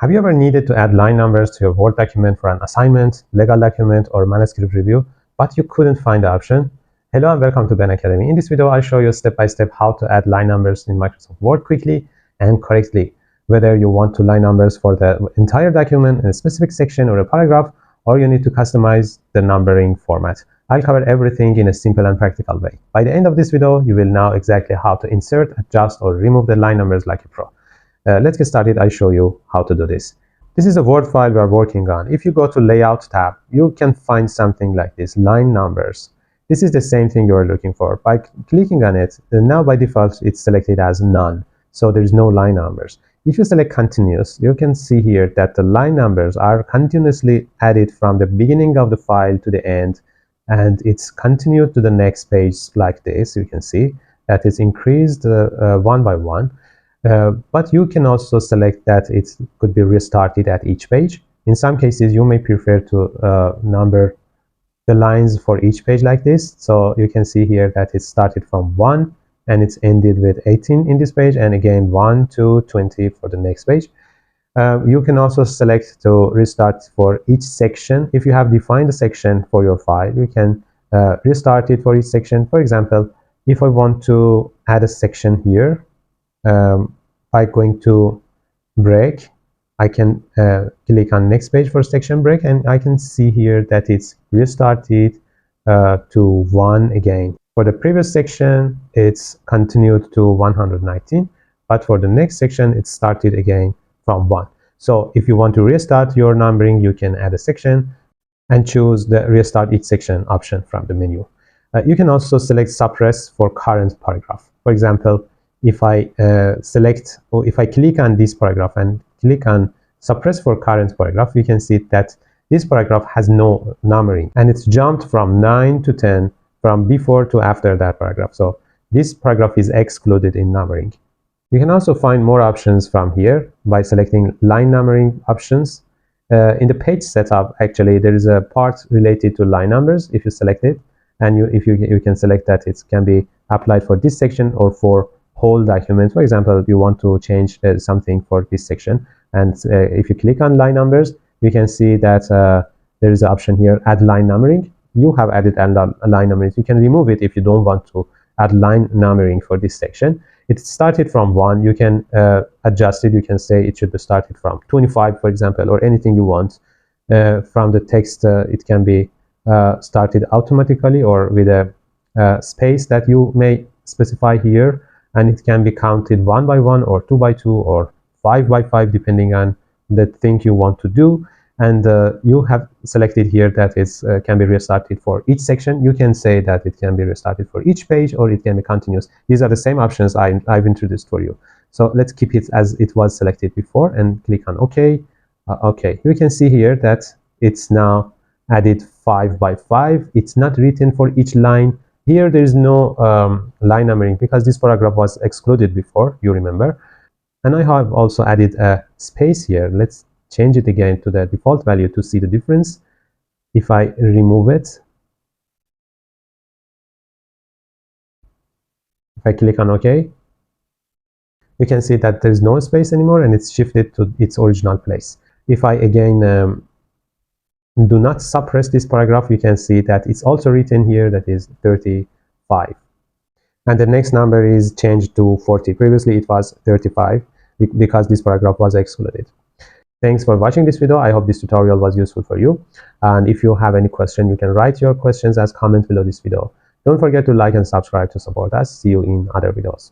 Have you ever needed to add line numbers to your Word document for an assignment, legal document, or manuscript review, but you couldn't find the option? Hello and welcome to Ben Academy. In this video, I'll show you step by step how to add line numbers in Microsoft Word quickly and correctly. Whether you want to line numbers for the entire document in a specific section or a paragraph, or you need to customize the numbering format. I'll cover everything in a simple and practical way. By the end of this video, you will know exactly how to insert, adjust, or remove the line numbers like a pro. Let's get started. I'll show you how to do this. This is a Word file we are working on. If you go to Layout tab, you can find something like this, line numbers. This is the same thing you are looking for. By clicking on it, now by default, it's selected as none. So there's no line numbers. If you select continuous, you can see here that the line numbers are continuously added from the beginning of the file to the end, and it's continued to the next page like this. You can see that it's increased one by one. But you can also select that it could be restarted at each page. In some cases, you may prefer to number the lines for each page like this. So you can see here that it started from 1 and it's ended with 18 in this page, and again 1 to 20 for the next page. You can also select to restart for each section. If you have defined a section for your file, you can restart it for each section. For example, if I want to add a section here, by going to break, I can click on next page for section break, and I can see here that it's restarted to 1 again. For the previous section, it's continued to 119, but for the next section, it started again from 1. So if you want to restart your numbering, you can add a section and choose the restart each section option from the menu. You can also select suppress for current paragraph. For example, if I select, or if I click on this paragraph and click on suppress for current paragraph, you can see that this paragraph has no numbering, and it's jumped from 9 to 10 from before to after that paragraph. So this paragraph is excluded in numbering. You can also find more options from here by selecting line numbering options. In the page setup, actually, there is a part related to line numbers. If you select it, and you can select that it can be applied for this section or for whole document. For example, you want to change something for this section, and if you click on line numbers, you can see that there is an option here, add line numbering. You have added a line numbering. You can remove it if you don't want to add line numbering for this section. It started from 1. You can adjust it. You can say it should be started from 25, for example, or anything you want. From the text, it can be started automatically or with a space that you may specify here, and it can be counted 1 by 1 or 2 by 2 or 5 by 5 depending on the thing you want to do. And you have selected here that it can be restarted for each section. You can say that it can be restarted for each page, or it can be continuous. These are the same options I've introduced for you. So let's keep it as it was selected before and click on OK. OK. You can see here that it's now added 5 by 5. It's not written for each line. Here there is no line numbering because this paragraph was excluded before, you remember. And I have also added a space here. Let's change it again to the default value to see the difference. If I remove it, if I click on OK, you can see that there is no space anymore and it's shifted to its original place. If I again do not suppress this paragraph, you can see that it's also written here that is 35. And the next number is changed to 40. Previously it was 35 because this paragraph was excluded. Thanks for watching this video. I hope this tutorial was useful for you. And if you have any question, you can write your questions as comments below this video. Don't forget to like and subscribe to support us. See you in other videos.